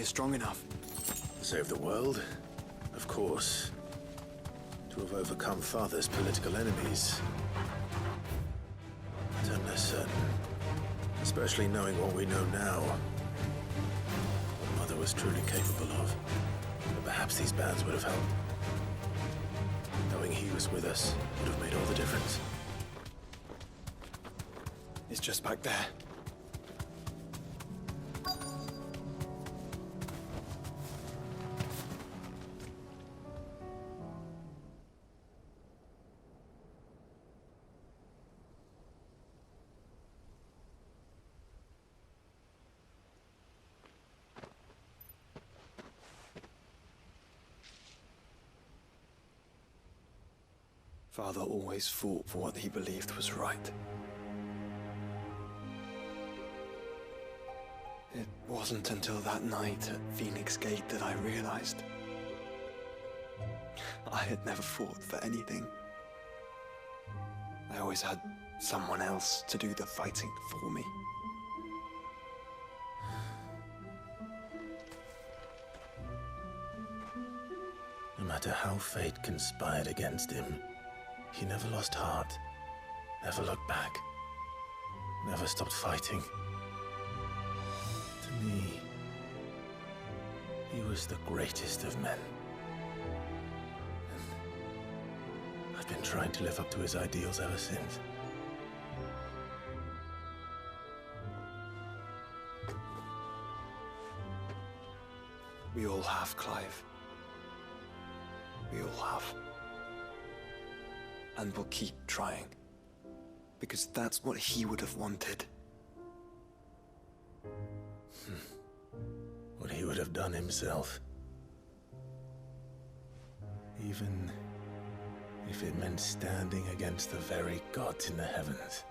we're strong enough. To save the world? Of course. To have overcome Father's political enemies. But I'm less certain. Especially knowing what we know now. What Mother was truly capable of. But perhaps these bands would have helped. Knowing he was with us would have made all the difference. It's just back there. Father always fought for what he believed was right. It wasn't until that night at Phoenix Gate that I realized I had never fought for anything. I always had someone else to do the fighting for me. No matter how fate conspired against him, he never lost heart, never looked back, never stopped fighting. To me, he was the greatest of men. And I've been trying to live up to his ideals ever since. We all have, Clive. We all have. And we'll keep trying. Because that's what he would have wanted. What he would have done himself. Even if it meant standing against the very gods in the heavens.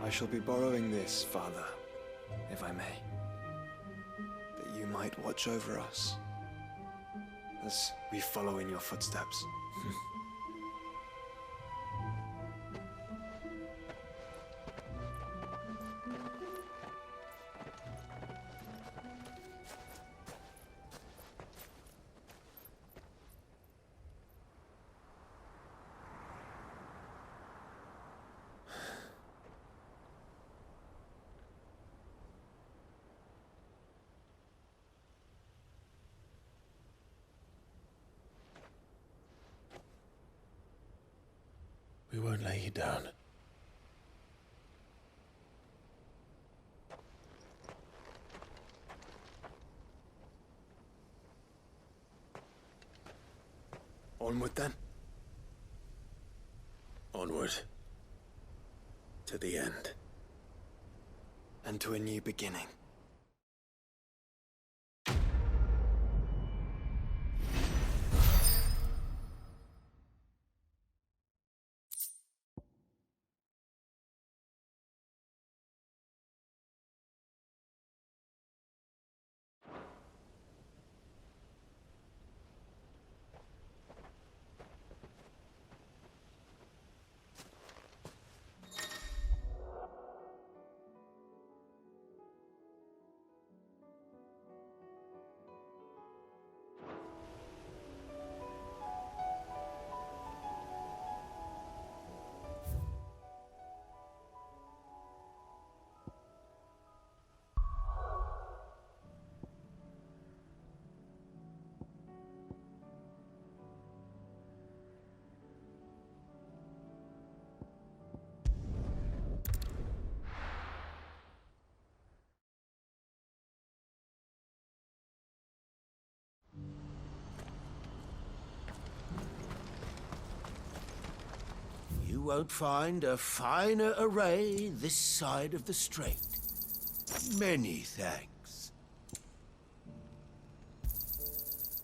I shall be borrowing this, Father, if I may. That you might watch over us as we follow in your footsteps. We won't lay you down. Onward then. Onward. To the end. And to a new beginning. You won't find a finer array this side of the strait. Many thanks.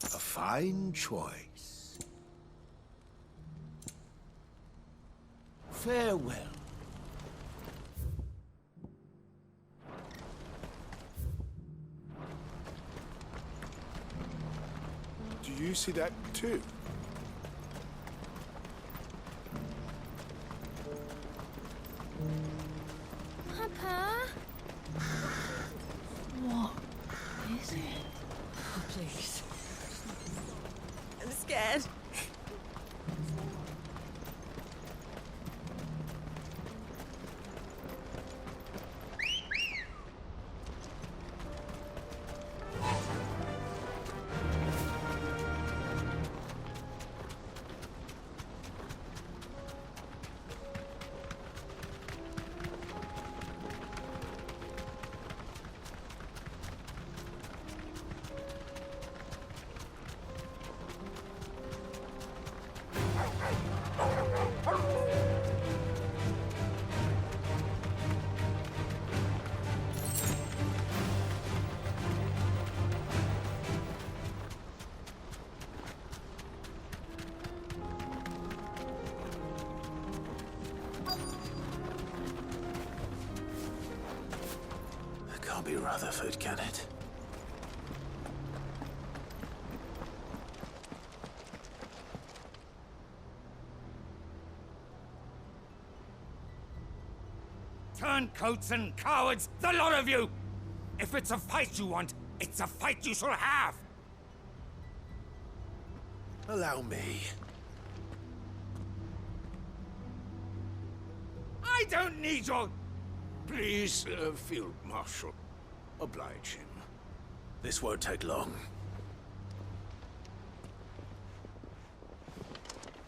A fine choice. Farewell. Do you see that too? Papa? What is it? Oh, please. I'm scared. Can't be Rutherford, can it? Turncoats and cowards, the lot of you! If it's a fight you want, it's a fight you shall have! Allow me. I don't need your... Please, Field Marshal, oblige him. This won't take long.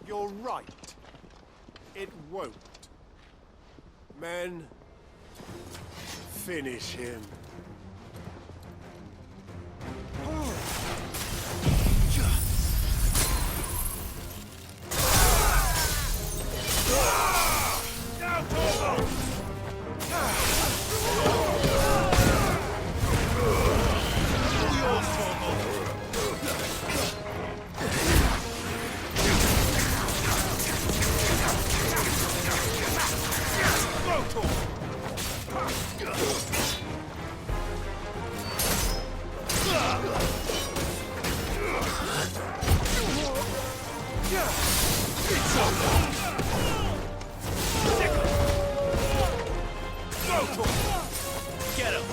You're right. It won't. Men, finish him. Get him!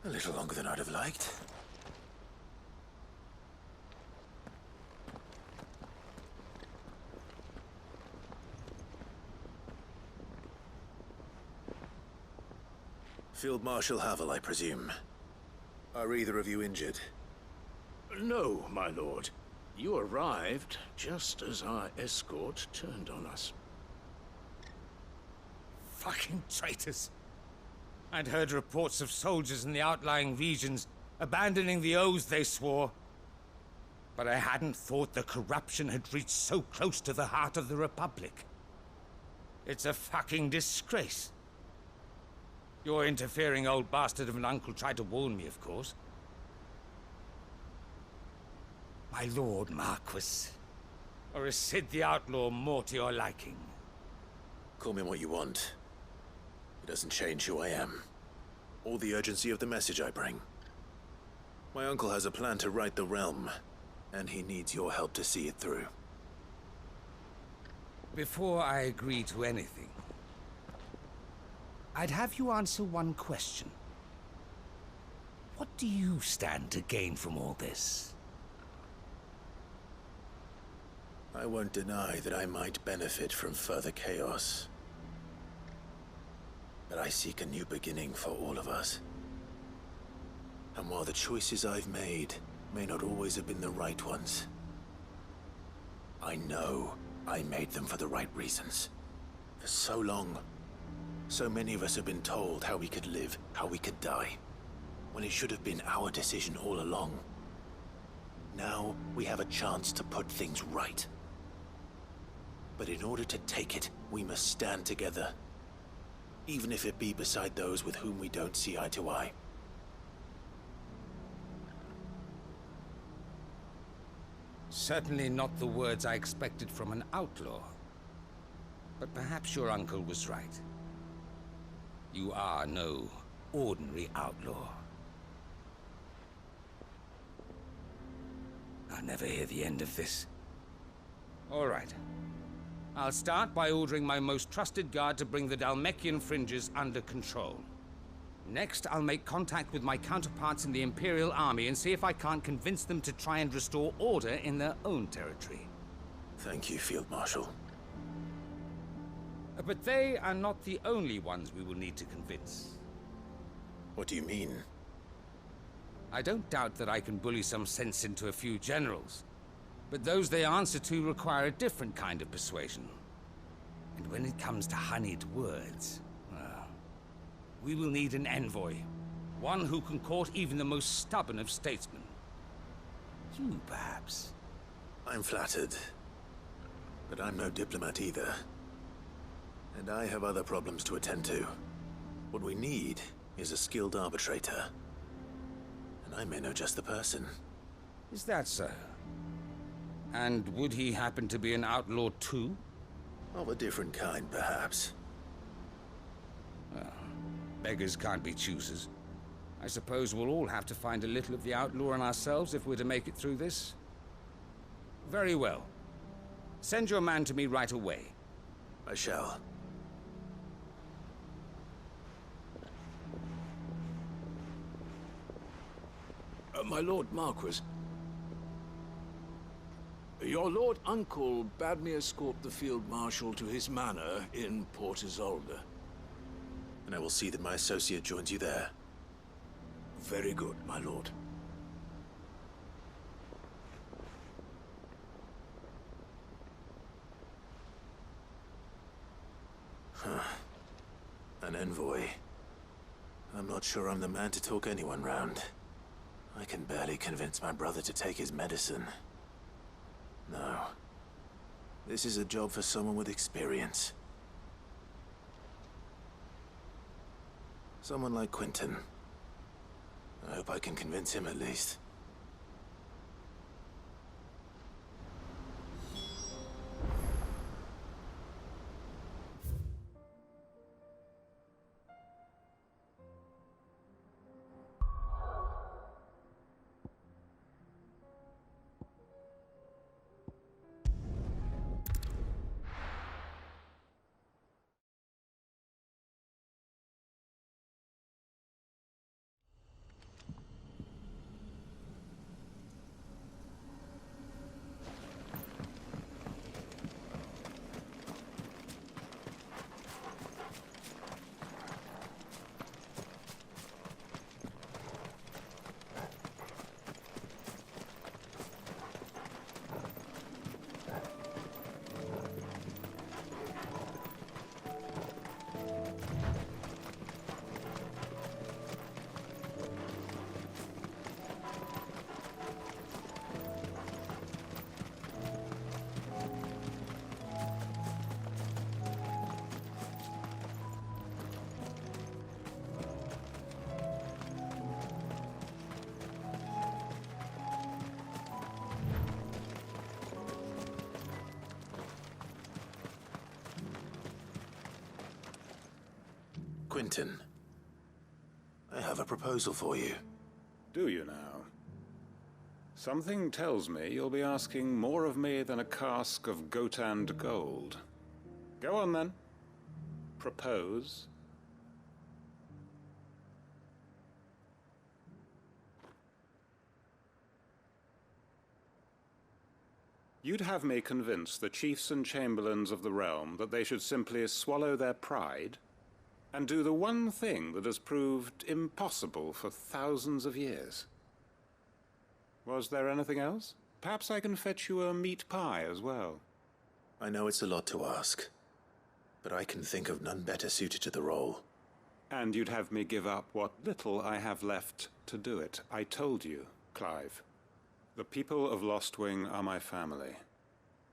A little longer than I'd have liked. Field Marshal Havel, I presume. Are either of you injured? No, my lord. You arrived just as our escort turned on us. Fucking traitors. I'd heard reports of soldiers in the outlying regions abandoning the oaths they swore. But I hadn't thought the corruption had reached so close to the heart of the Republic. It's a fucking disgrace. Your interfering old bastard of an uncle tried to warn me, of course. My lord Marquis. Or is Sid the Outlaw more to your liking? Call me what you want. It doesn't change who I am, or the urgency of the message I bring. My uncle has a plan to right the realm, and he needs your help to see it through. Before I agree to anything, I'd have you answer one question. What do you stand to gain from all this? I won't deny that I might benefit from further chaos. But I seek a new beginning for all of us. And while the choices I've made may not always have been the right ones, I know I made them for the right reasons. For so long, so many of us have been told how we could live, how we could die, when it should have been our decision all along. Now we have a chance to put things right. But in order to take it, we must stand together. Even if it be beside those with whom we don't see eye to eye. Certainly not the words I expected from an outlaw. But perhaps your uncle was right. You are no ordinary outlaw. I'll never hear the end of this. All right. I'll start by ordering my most trusted guard to bring the Dalmekian fringes under control. Next, I'll make contact with my counterparts in the Imperial Army and see if I can't convince them to try and restore order in their own territory. Thank you, Field Marshal. But they are not the only ones we will need to convince. What do you mean? I don't doubt that I can bully some sense into a few generals, but those they answer to require a different kind of persuasion. And when it comes to honeyed words, well, we will need an envoy. One who can court even the most stubborn of statesmen. You, perhaps. I'm flattered. But I'm no diplomat either. And I have other problems to attend to. What we need is a skilled arbitrator. And I may know just the person. Is that so? And would he happen to be an outlaw too? Of a different kind, perhaps. Well, beggars can't be choosers. I suppose we'll all have to find a little of the outlaw in ourselves if we're to make it through this. Very well. Send your man to me right away. I shall. My Lord Marquis. Your Lord Uncle bade me escort the Field Marshal to his manor in Port Isolde. And I will see that my associate joins you there. Very good, my lord. An envoy. I'm not sure I'm the man to talk anyone round. I can barely convince my brother to take his medicine. No. This is a job for someone with experience. Someone like Quentin. I hope I can convince him at least. Quentin, I have a proposal for you. Do you now? Something tells me you'll be asking more of me than a cask of Gotand gold. Go on then. Propose. You'd have me convince the chiefs and chamberlains of the realm that they should simply swallow their pride and do the one thing that has proved impossible for thousands of years. Was there anything else? Perhaps I can fetch you a meat pie as well. I know it's a lot to ask, but I can think of none better suited to the role. And you'd have me give up what little I have left to do it. I told you, Clive. The people of Lostwing are my family,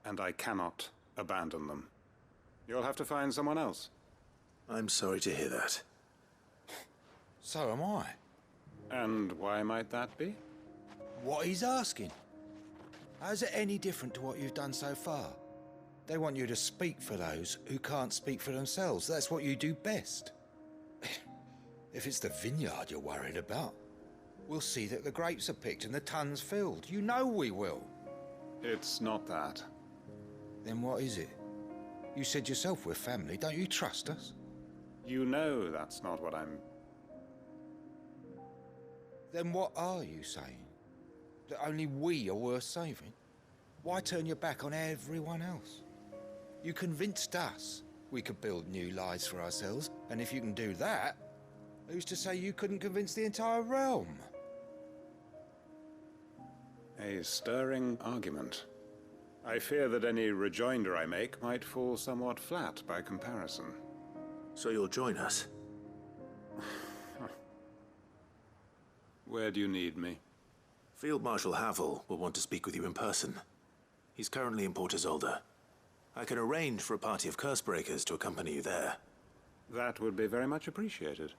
and I cannot abandon them. You'll have to find someone else. I'm sorry to hear that. So am I. And why might that be? What he's asking. How's it any different to what you've done so far? They want you to speak for those who can't speak for themselves. That's what you do best. If it's the vineyard you're worried about, we'll see that the grapes are picked and the tons filled. You know we will. It's not that. Then what is it? You said yourself we're family. Don't you trust us? You know that's not what I'm... Then what are you saying? That only we are worth saving? Why turn your back on everyone else? You convinced us we could build new lives for ourselves, and if you can do that, who's to say you couldn't convince the entire realm? A stirring argument. I fear that any rejoinder I make might fall somewhat flat by comparison. So you'll join us? Where do you need me? Field Marshal Havel will want to speak with you in person. He's currently in Port Isolde. I can arrange for a party of curse-breakers to accompany you there. That would be very much appreciated.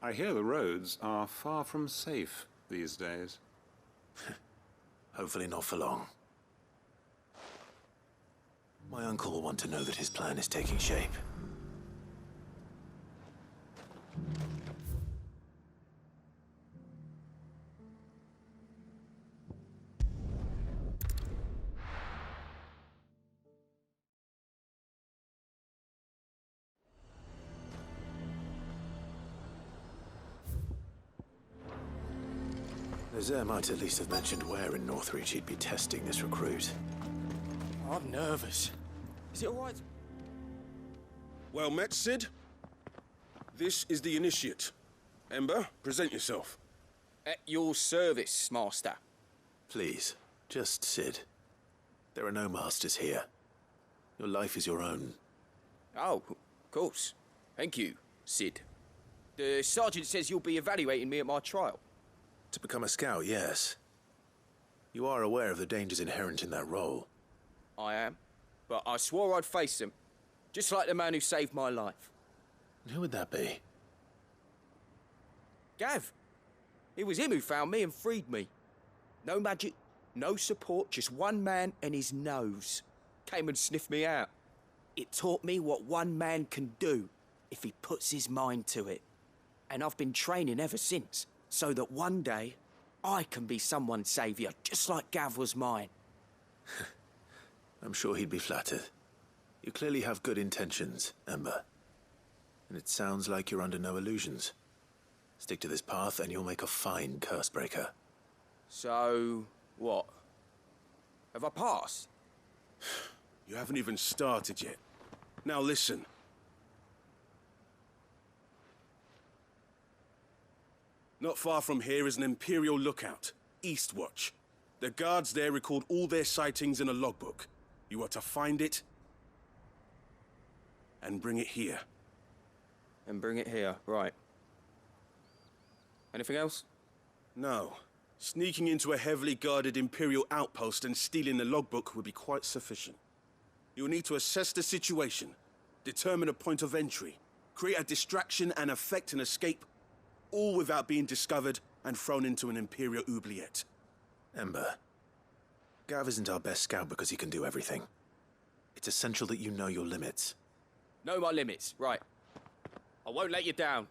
I hear the roads are far from safe these days. Hopefully not for long. My uncle will want to know that his plan is taking shape. Nazaire might at least have mentioned where in Northreach he'd be testing this recruit. I'm nervous. Is it all right? Well met, Sid. This is the initiate. Ember, present yourself. At your service, Master. Please, just Sid. There are no masters here. Your life is your own. Oh, of course. Thank you, Sid. The sergeant says you'll be evaluating me at my trial. To become a scout, yes. You are aware of the dangers inherent in that role. I am. But I swore I'd face them. Just like the man who saved my life. Who would that be? Gav. It was him who found me and freed me. No magic, no support, just one man and his nose. Came and sniffed me out. It taught me what one man can do if he puts his mind to it. And I've been training ever since, so that one day I can be someone's saviour, just like Gav was mine. I'm sure he'd be flattered. You clearly have good intentions, Ember. And it sounds like you're under no illusions. Stick to this path and you'll make a fine curse-breaker. So, what? Have I passed? You haven't even started yet. Now listen. Not far from here is an Imperial lookout, Eastwatch. The guards there record all their sightings in a logbook. You are to find it and bring it here. And bring it here, right. Anything else? No. Sneaking into a heavily guarded Imperial outpost and stealing the logbook would be quite sufficient. You'll need to assess the situation, determine a point of entry, create a distraction and effect an escape, all without being discovered and thrown into an Imperial oubliette. Ember, Gav isn't our best scout because he can do everything. It's essential that you know your limits. Know my limits, right. I won't let you down.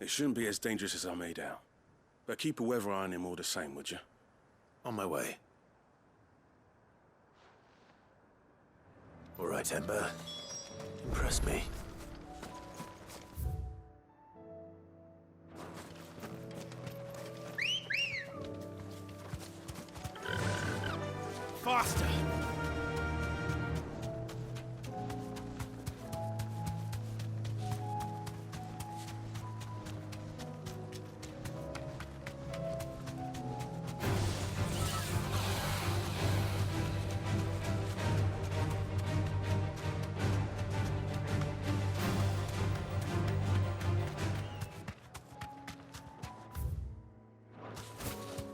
It shouldn't be as dangerous as I made out. But keep a weather eye on him all the same, would you? On my way. All right, Ember. Impress me. Faster!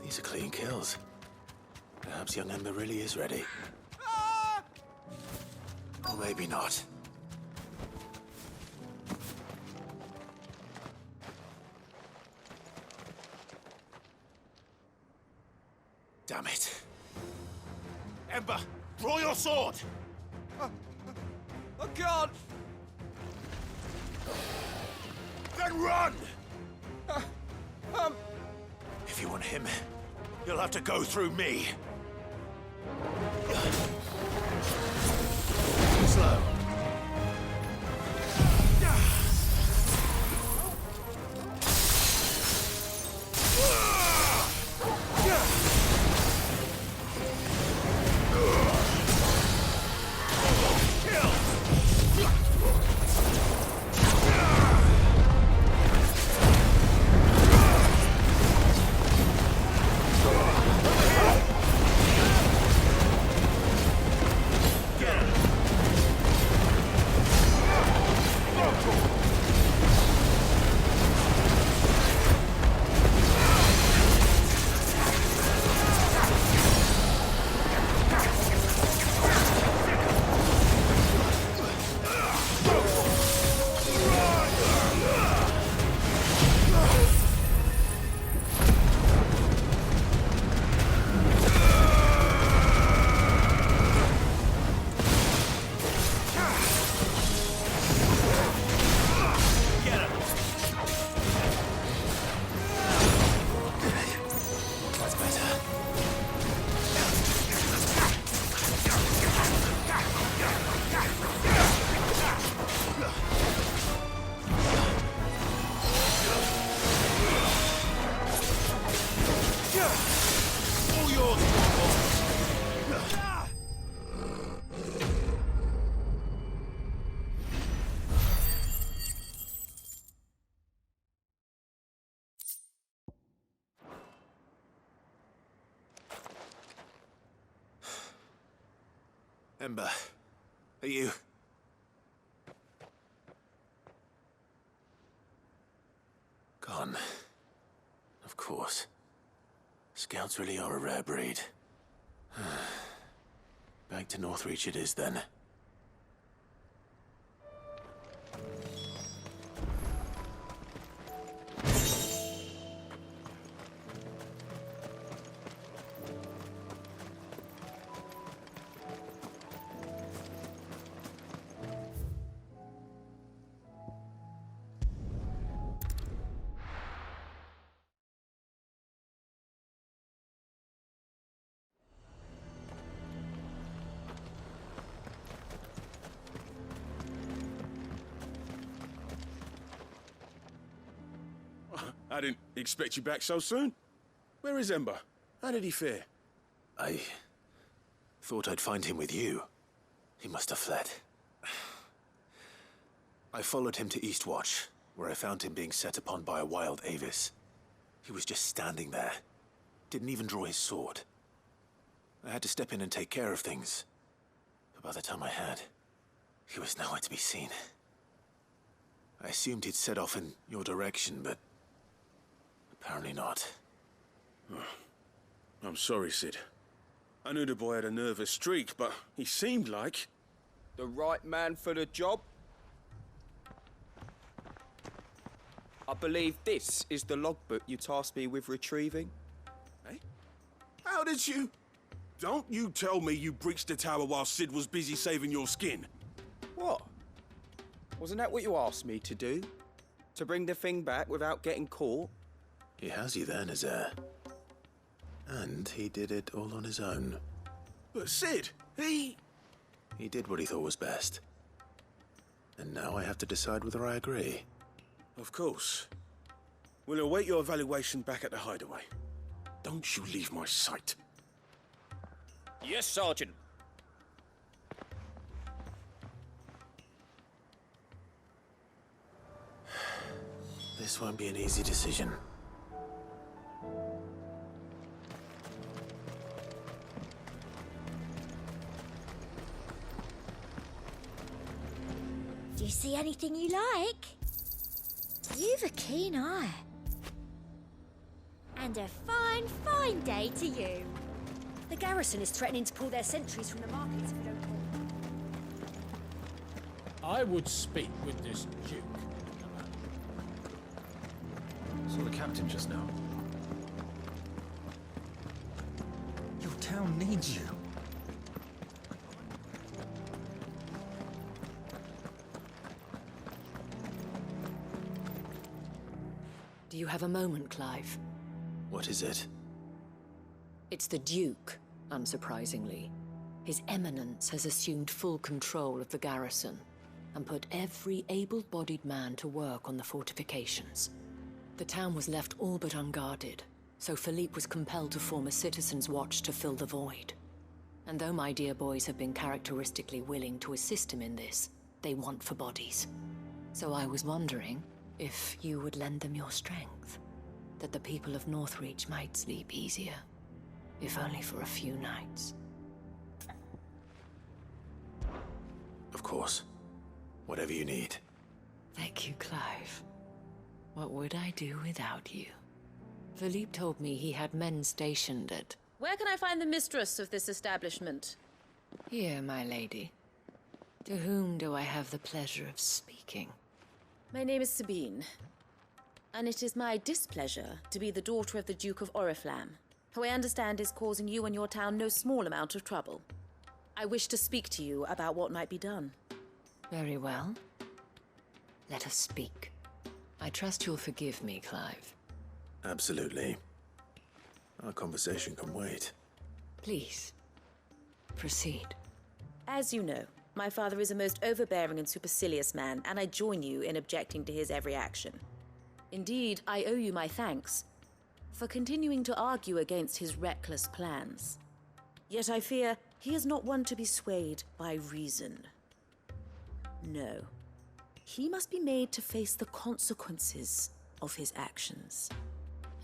These are clean kills. Perhaps young Ember really is ready. Or maybe not. Damn it. Ember, draw your sword! I can't! Then run! If you want him, you'll have to go through me. Slow. Ember, are you... Gone. Of course. Scouts really are a rare breed. Back to Northreach it is, then. I didn't expect you back so soon. Where is Ember? How did he fare? I thought I'd find him with you. He must have fled. I followed him to Eastwatch, where I found him being set upon by a wild Avis. He was just standing there. Didn't even draw his sword. I had to step in and take care of things. But by the time I had, he was nowhere to be seen. I assumed he'd set off in your direction, but apparently not. I'm sorry, Sid. I knew the boy had a nervous streak, but he seemed like... The right man for the job? I believe this is the logbook you tasked me with retrieving. Eh? How did you... Don't you tell me you breached the tower while Sid was busy saving your skin. What? Wasn't that what you asked me to do? To bring the thing back without getting caught? He has you then, his heir. And he did it all on his own. But Sid, he did what he thought was best. And now I have to decide whether I agree. Of course. We'll await your evaluation back at the hideaway. Don't you leave my sight. Yes, Sergeant. This won't be an easy decision. Do you see anything you like? You've a keen eye. And a fine, fine day to you. The garrison is threatening to pull their sentries from the markets if we don't call. I would speak with this Duke. Saw the captain just now. town needs you. Do you have a moment, Clive? What is it? It's the Duke, unsurprisingly. His Eminence has assumed full control of the garrison and put every able-bodied man to work on the fortifications. The town was left all but unguarded, so Philippe was compelled to form a citizens' watch to fill the void. And though my dear boys have been characteristically willing to assist him in this, they want for bodies. So I was wondering if you would lend them your strength, that the people of Northreach might sleep easier, if only for a few nights. Of course. Whatever you need. Thank you, Clive. What would I do without you? Philippe told me he had men stationed at... Where can I find the mistress of this establishment? Here, my lady. To whom do I have the pleasure of speaking? My name is Sabine, and it is my displeasure to be the daughter of the Duke of Oriflamme, who I understand is causing you and your town no small amount of trouble. I wish to speak to you about what might be done. Very well. Let us speak. I trust you'll forgive me, Clive. Absolutely. Our conversation can wait. Please, proceed. As you know, my father is a most overbearing and supercilious man, and I join you in objecting to his every action. Indeed, I owe you my thanks for continuing to argue against his reckless plans. Yet I fear he is not one to be swayed by reason. No. He must be made to face the consequences of his actions.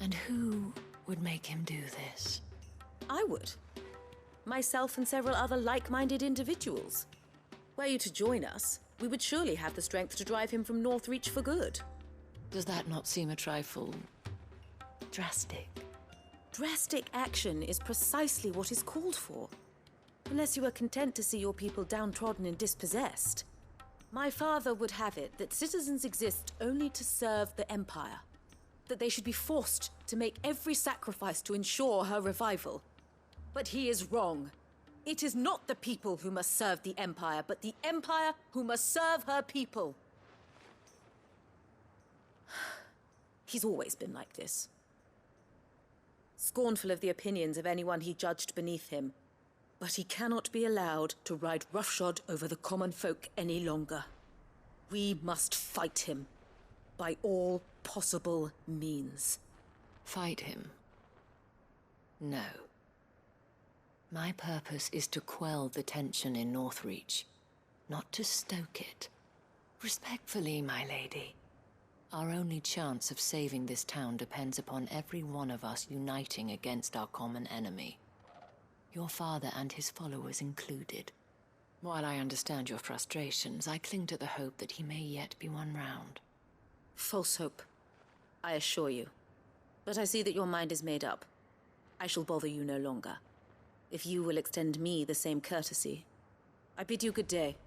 And who would make him do this? I would. Myself and several other like-minded individuals. Were you to join us, we would surely have the strength to drive him from Northreach for good. Does that not seem a trifle... drastic? Drastic action is precisely what is called for. Unless you are content to see your people downtrodden and dispossessed. My father would have it that citizens exist only to serve the Empire. That they should be forced to make every sacrifice to ensure her revival. But he is wrong. It is not the people who must serve the Empire, but the Empire who must serve her people. He's always been like this. Scornful of the opinions of anyone he judged beneath him. But he cannot be allowed to ride roughshod over the common folk any longer. We must fight him by all possible means. Fight him? No. My purpose is to quell the tension in Northreach, not to stoke it. Respectfully, my lady. Our only chance of saving this town depends upon every one of us uniting against our common enemy. Your father and his followers included. While I understand your frustrations, I cling to the hope that he may yet be won round. False hope, I assure you. But I see that your mind is made up. I shall bother you no longer. If you will extend me the same courtesy, I bid you good day.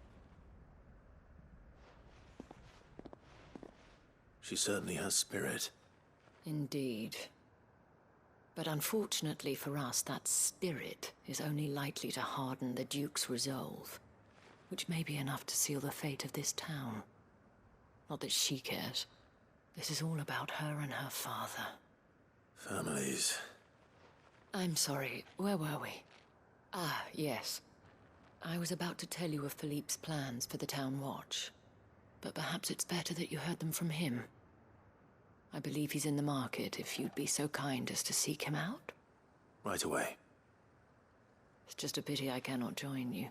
She certainly has spirit. Indeed. But unfortunately for us, that spirit is only likely to harden the Duke's resolve, which may be enough to seal the fate of this town. Not that she cares. This is all about her and her father. Families. I'm sorry, where were we? Ah, yes. I was about to tell you of Philippe's plans for the town watch, but perhaps it's better that you heard them from him. I believe he's in the market, if you'd be so kind as to seek him out. Right away. It's just a pity I cannot join you.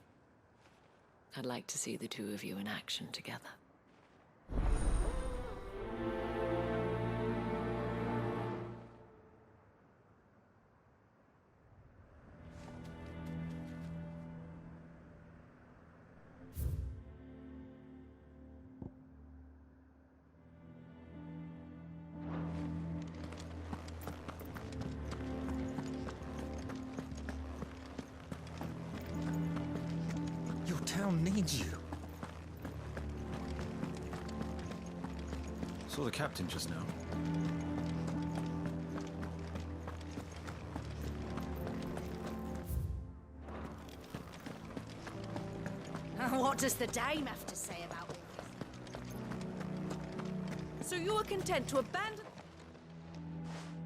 I'd like to see the two of you in action together. Town needs you. Saw the captain just now. What does the dame have to say about it? So you are content to abandon...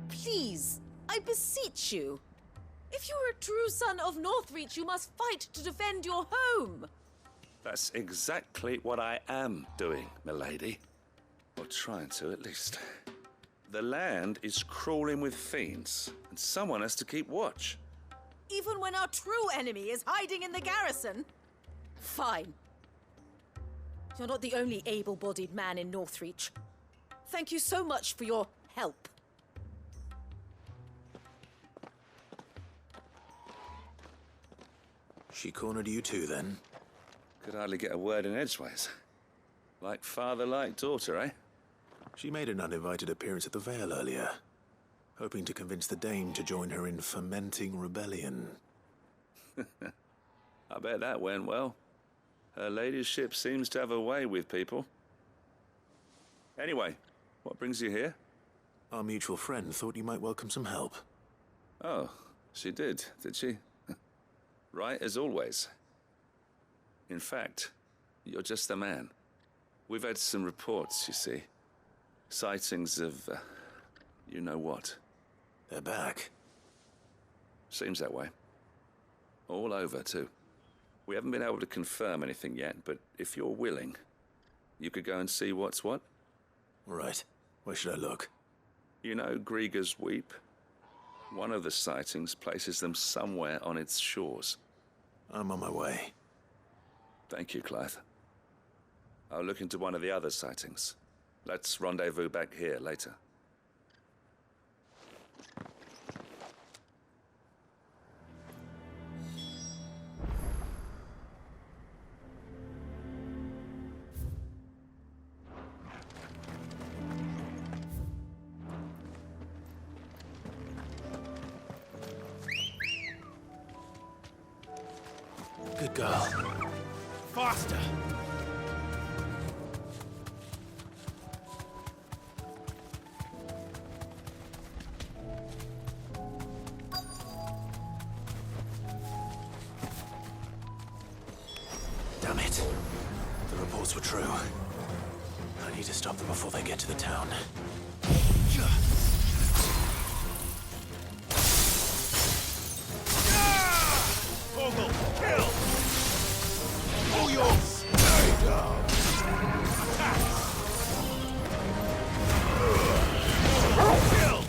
Please, I beseech you. If you are a true son of Northreach, you must fight to defend your home. That's exactly what I am doing, milady. Or trying to, at least. The land is crawling with fiends, and someone has to keep watch. Even when our true enemy is hiding in the garrison? Fine. You're not the only able-bodied man in Northreach. Thank you so much for your help. She cornered you too, then? Could hardly get a word in edgeways. Like father, like daughter, eh? She made an uninvited appearance at the Vale earlier, hoping to convince the Dame to join her in fomenting rebellion. I bet that went well. Her ladyship seems to have a way with people. Anyway, what brings you here? Our mutual friend thought you might welcome some help. Oh, she did she? Right as always. In fact, you're just the man. We've had some reports, you see. Sightings of, you know what. They're back. Seems that way. All over, too. We haven't been able to confirm anything yet, but if you're willing, you could go and see what's what. Right. Where should I look? You know Grieger's Weep? One of the sightings places them somewhere on its shores. I'm on my way. Thank you, Clive. I'll look into one of the other sightings. Let's rendezvous back here later. Good girl. Faster! Damn it. The reports were true. I need to stop them before they get to the town. Vogel, kill! All yours! Stay down! Attack! Kill!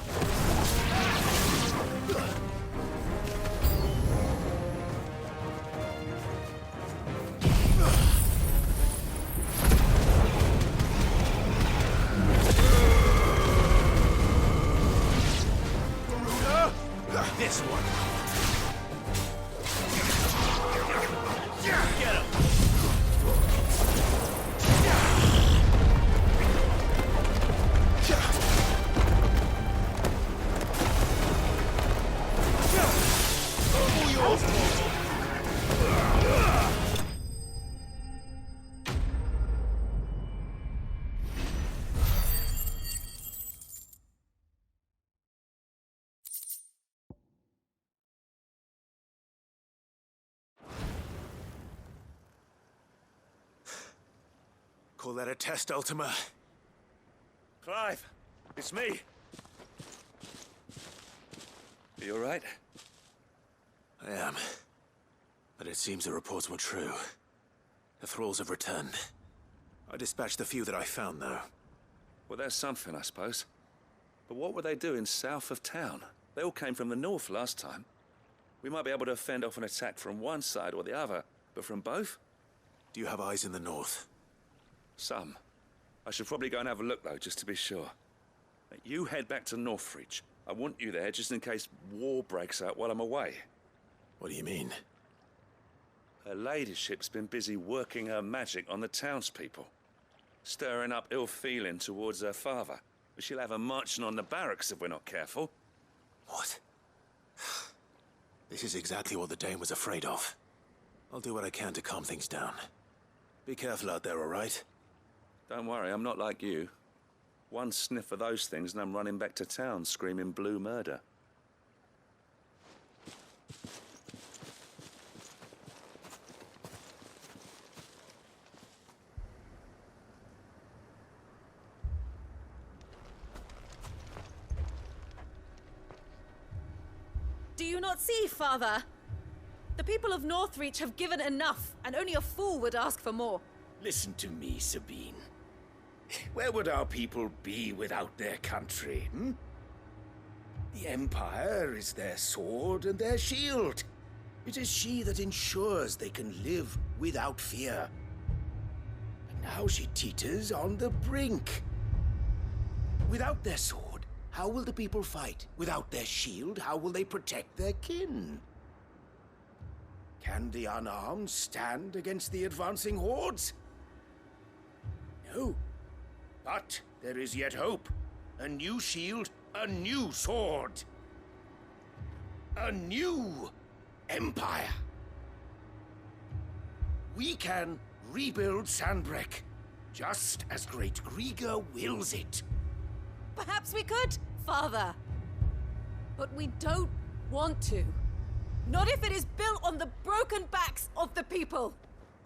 This one! Get him! Call that a test, Ultima? Clive, it's me. Are you all right? I am. But it seems the reports were true. The thralls have returned. I dispatched the few that I found, though. Well, there's something, I suppose. But what were they doing south of town? They all came from the north last time. We might be able to fend off an attack from one side or the other, but from both? Do you have eyes in the north? Some. I should probably go and have a look, though, just to be sure. You head back to Northreach. I want you there just in case war breaks out while I'm away. What do you mean? Her ladyship's been busy working her magic on the townspeople. Stirring up ill feeling towards her father. But she'll have her marching on the barracks if we're not careful. What? This is exactly what the Dame was afraid of. I'll do what I can to calm things down. Be careful out there, all right? Don't worry, I'm not like you. One sniff of those things and I'm running back to town screaming blue murder. you not see, Father? The people of Northreach have given enough, and only a fool would ask for more. Listen to me, Sabine. Where would our people be without their country, hmm? The Empire is their sword and their shield. It is she that ensures they can live without fear. And now she teeters on the brink. Without their sword, how will the people fight? Without their shield, how will they protect their kin? Can the unarmed stand against the advancing hordes? No. But there is yet hope. A new shield, a new sword. A new empire. We can rebuild Sandbreck, just as Great Grieger wills it. Perhaps we could, Father. But we don't want to. Not if it is built on the broken backs of the people.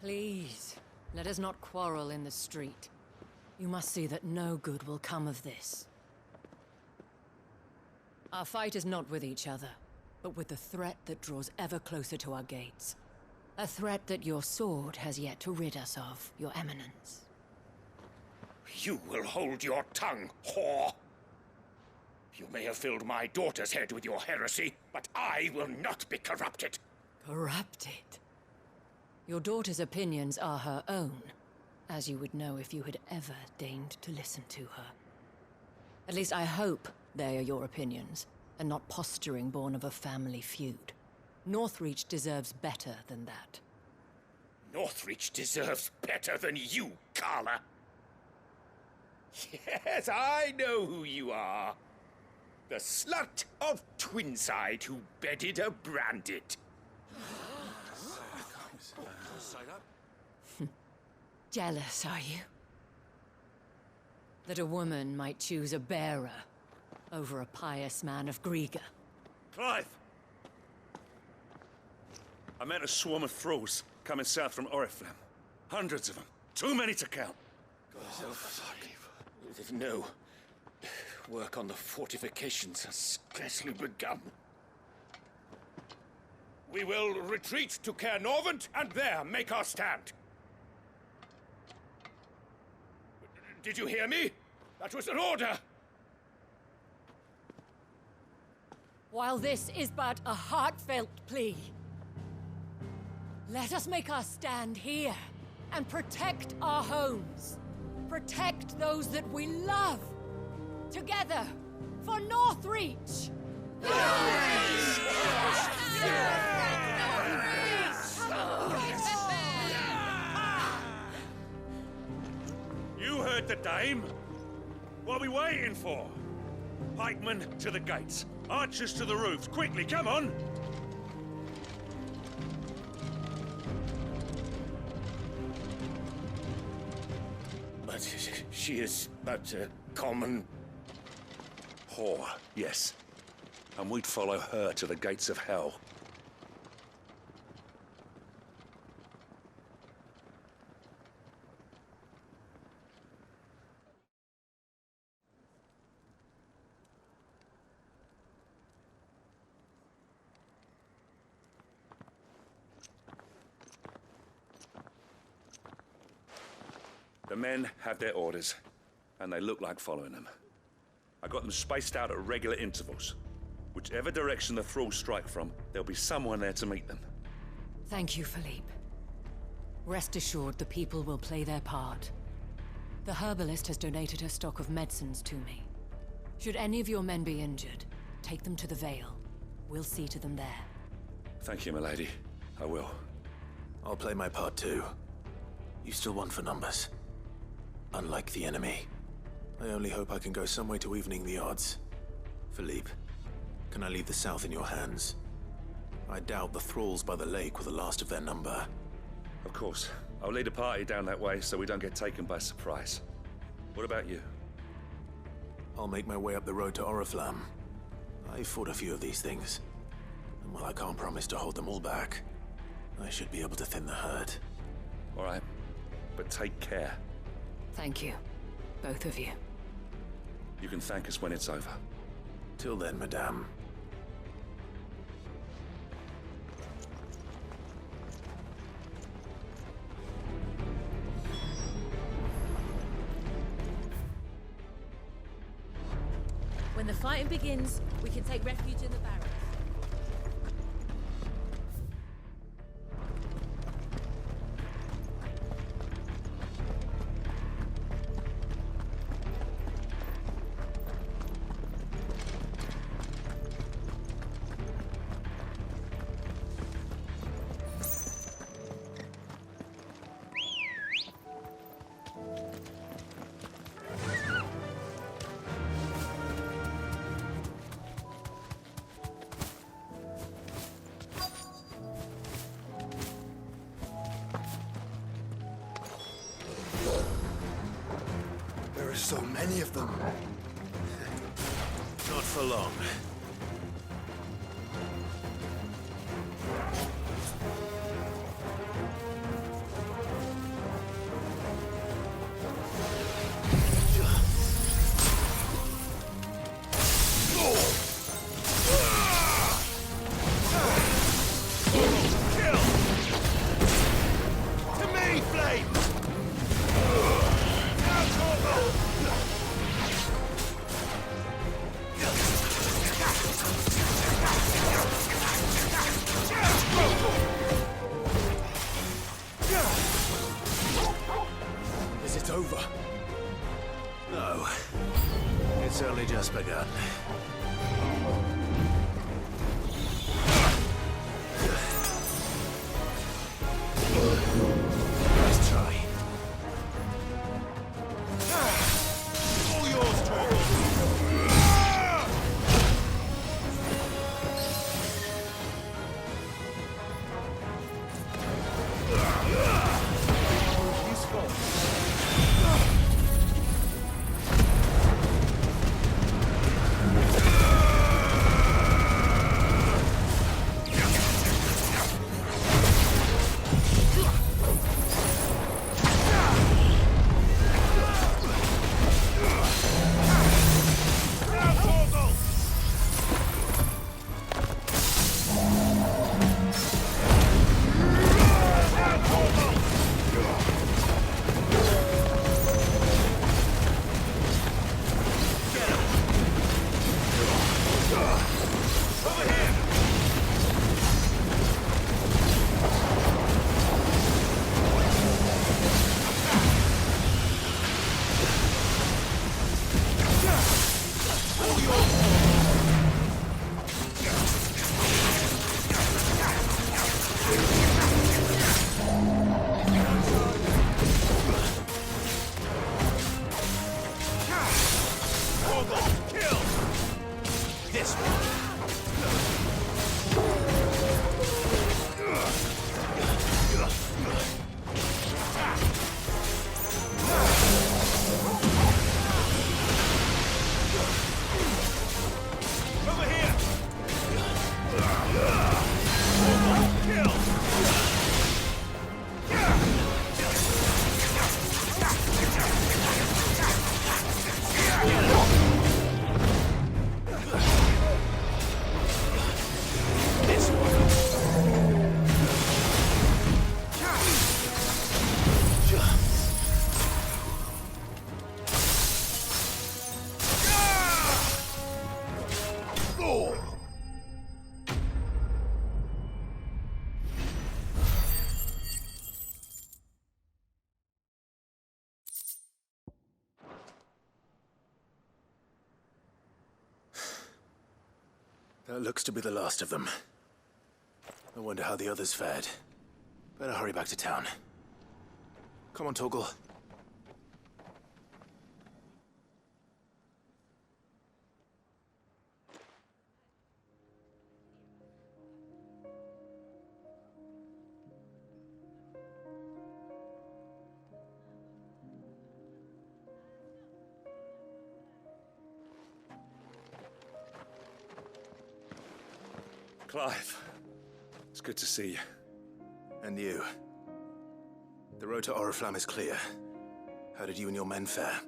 Please, let us not quarrel in the street. You must see that no good will come of this. Our fight is not with each other, but with the threat that draws ever closer to our gates. A threat that your sword has yet to rid us of, Your Eminence. You will hold your tongue, whore! You may have filled my daughter's head with your heresy, but I will not be corrupted. Corrupted? Your daughter's opinions are her own, as you would know if you had ever deigned to listen to her. At least I hope they are your opinions, and not posturing born of a family feud. Northreach deserves better than that. Northreach deserves better than you, Carla. Yes, I know who you are. The slut of Twinside who bedded a Branded. Jealous, are you? That a woman might choose a bearer over a pious man of Grieger. Clive! I met a swarm of thralls coming south from Oriflamme. Hundreds of them. Too many to count. No. Work on the fortifications has scarcely begun. We will retreat to Caer Norvent and there make our stand. Did you hear me? That was an order! While this is but a heartfelt plea, let us make our stand here and protect our homes. Protect those that we love. Together, for Northreach! You heard the dame. What are we waiting for? Pikemen to the gates. Archers to the roofs. Quickly, come on! But she is but a common... whore, yes. And we'd follow her to the gates of hell. The men have their orders, and they look like following them. I got them spaced out at regular intervals. Whichever direction the thralls strike from, there'll be someone there to meet them. Thank you, Philippe. Rest assured the people will play their part. The herbalist has donated her stock of medicines to me. Should any of your men be injured, take them to the Vale. We'll see to them there. Thank you, milady. I will. I'll play my part too. You still want for numbers. Unlike the enemy. I only hope I can go some way to evening the odds. Philippe, can I leave the south in your hands? I doubt the thralls by the lake were the last of their number. Of course. I'll lead a party down that way so we don't get taken by surprise. What about you? I'll make my way up the road to Oriflamme. I've fought a few of these things. And while I can't promise to hold them all back, I should be able to thin the herd. All right. But take care. Thank you. Both of you. You can thank us when it's over. Till then, madame. fighting begins, we can take refuge in the barracks. There are so many of them. Not for long. Is it over? No. It's only just begun. Nice try. All yours, Torgal. That looks to be the last of them. I wonder how the others fared. Better hurry back to town. Come on, Torgal. Clive, it's good to see you. And you. The road to Oriflamme is clear. How did you and your men fare?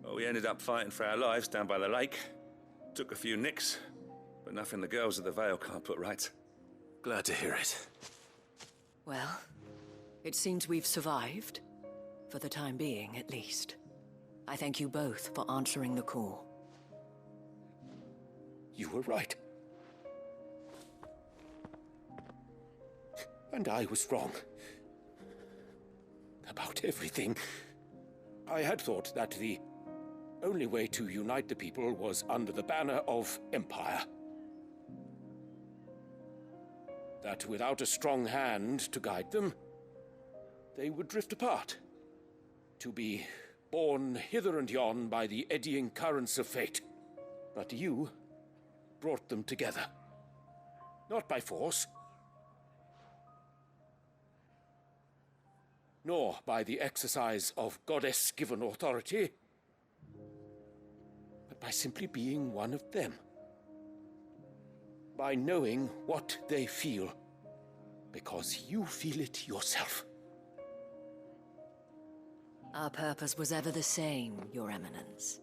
Well, we ended up fighting for our lives down by the lake. Took a few nicks, but nothing the girls of the Vale can't put right. Glad to hear it. Well, it seems we've survived. For the time being, at least. I thank you both for answering the call. You were right. And I was wrong. About everything. I had thought that the only way to unite the people was under the banner of Empire. That without a strong hand to guide them, they would drift apart, to be borne hither and yon by the eddying currents of fate. But you brought them together. Not by force, nor by the exercise of goddess-given authority, but by simply being one of them. By knowing what they feel, because you feel it yourself. Our purpose was ever the same, Your Eminence.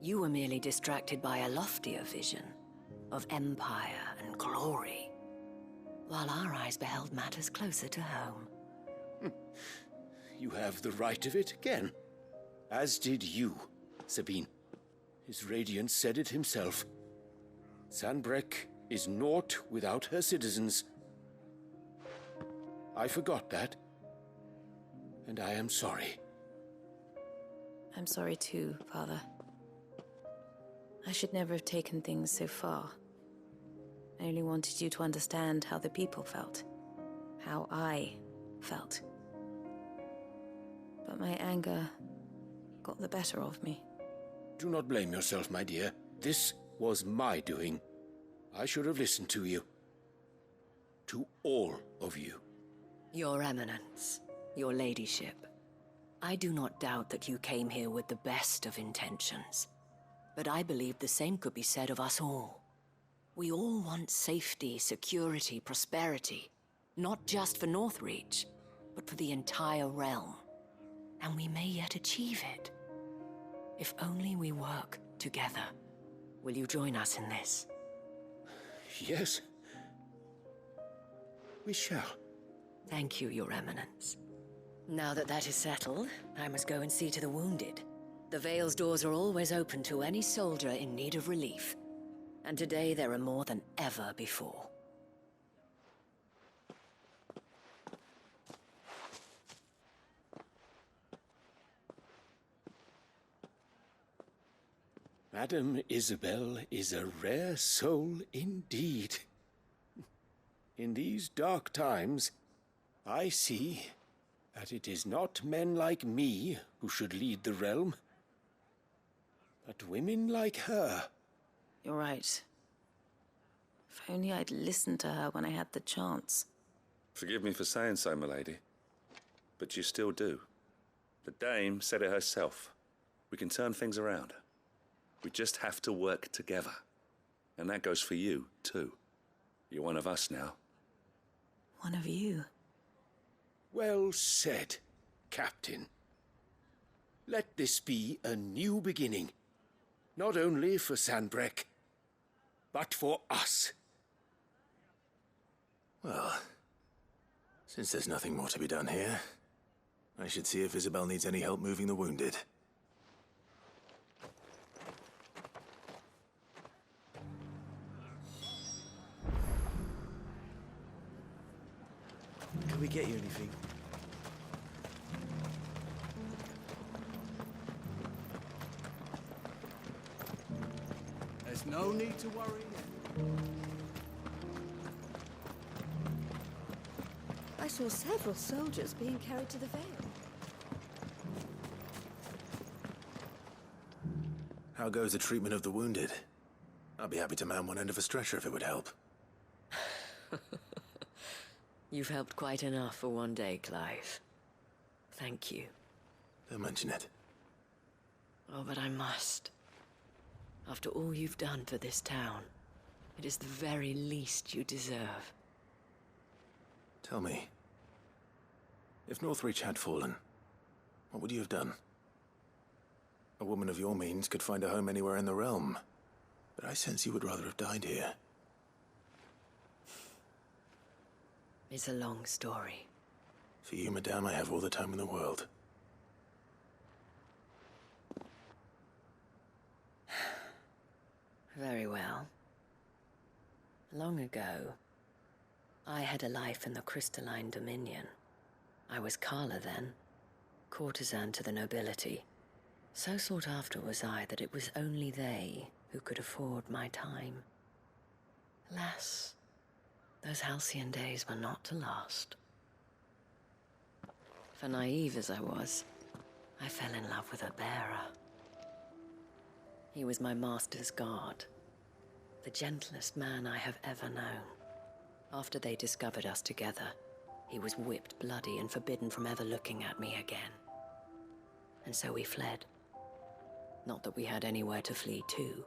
You were merely distracted by a loftier vision of empire and glory, while our eyes beheld matters closer to home. You have the right of it again. As did you, Sabine. His radiance said it himself. Sanbreque is naught without her citizens. I forgot that, and I am sorry. I'm sorry too, Father. I should never have taken things so far. I only wanted you to understand how the people felt. How I felt. But my anger got the better of me. Do not blame yourself, my dear. This was my doing. I should have listened to you. To all of you. Your Eminence, your ladyship, I do not doubt that you came here with the best of intentions. But I believe the same could be said of us all. We all want safety, security, prosperity. Not just for Northreach, but for the entire realm. And we may yet achieve it. If only we work together. Will you join us in this? Yes. We shall. Thank you, Your Eminence. Now that that is settled, I must go and see to the wounded. The Vale's doors are always open to any soldier in need of relief. And today there are more than ever before. Madame Isabel is a rare soul indeed. In these dark times, I see that it is not men like me who should lead the realm, but women like her. You're right. If only I'd listened to her when I had the chance. Forgive me for saying so, milady, but you still do. The dame said it herself. We can turn things around. We just have to work together. And that goes for you, too. You're one of us now. One of you? Well said, Captain. Let this be a new beginning. Not only for Sanbreque, but for us. Well, since there's nothing more to be done here, I should see if Isabel needs any help moving the wounded. Can we get you anything? There's no need to worry. I saw several soldiers being carried to the Vale. How goes the treatment of the wounded? I'd be happy to man one end of a stretcher if it would help. You've helped quite enough for one day, Clive. Thank you. Don't mention it. Oh, but I must. After all you've done for this town, it is the very least you deserve. Tell me, if Northreach had fallen, what would you have done? A woman of your means could find a home anywhere in the realm, but I sense you would rather have died here. It's a long story. For you, madame, I have all the time in the world. Very well. Long ago, I had a life in the crystalline dominion. I was Carla then, courtesan to the nobility. So sought after was I that it was only they who could afford my time. Alas, those halcyon days were not to last. For naive as I was, I fell in love with a bearer. He was my master's guard, the gentlest man I have ever known. After they discovered us together, he was whipped bloody and forbidden from ever looking at me again. And so we fled. Not that we had anywhere to flee to.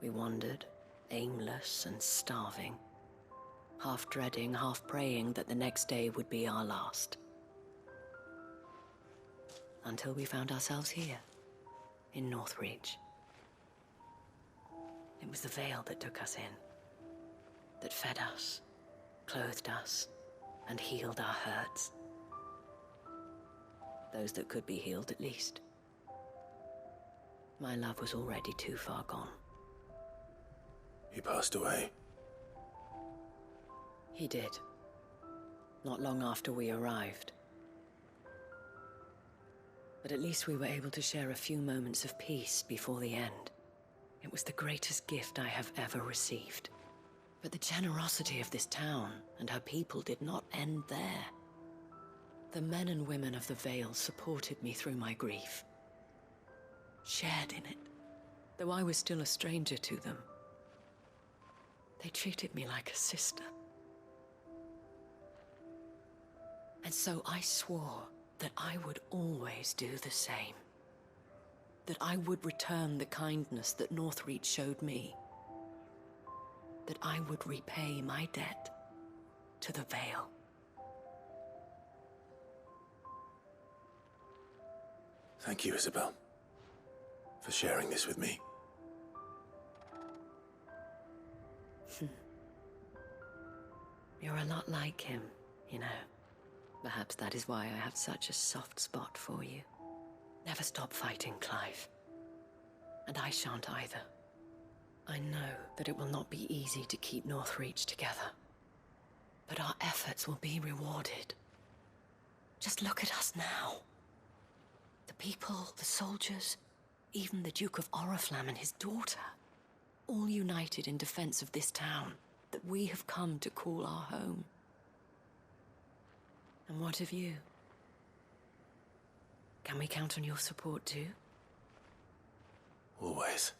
We wandered, aimless and starving, half dreading, half praying that the next day would be our last. Until we found ourselves here, in Northreach. It was the veil that took us in, that fed us, clothed us, and healed our hurts. Those that could be healed, at least. My love was already too far gone. He passed away. He did. Not long after we arrived. But at least we were able to share a few moments of peace before the end. It was the greatest gift I have ever received. But the generosity of this town and her people did not end there. The men and women of the Vale supported me through my grief. Shared in it, though I was still a stranger to them. They treated me like a sister. And so I swore that I would always do the same. That I would return the kindness that Northreach showed me. That I would repay my debt to the Vale. Thank you, Isabel, for sharing this with me. You're a lot like him, you know. Perhaps that is why I have such a soft spot for you. Never stop fighting, Clive. And I shan't either. I know that it will not be easy to keep Northreach together. But our efforts will be rewarded. Just look at us now. The people, the soldiers, even the Duke of Oriflamme and his daughter, all united in defense of this town that we have come to call our home. And what of you? Can we count on your support too? Always.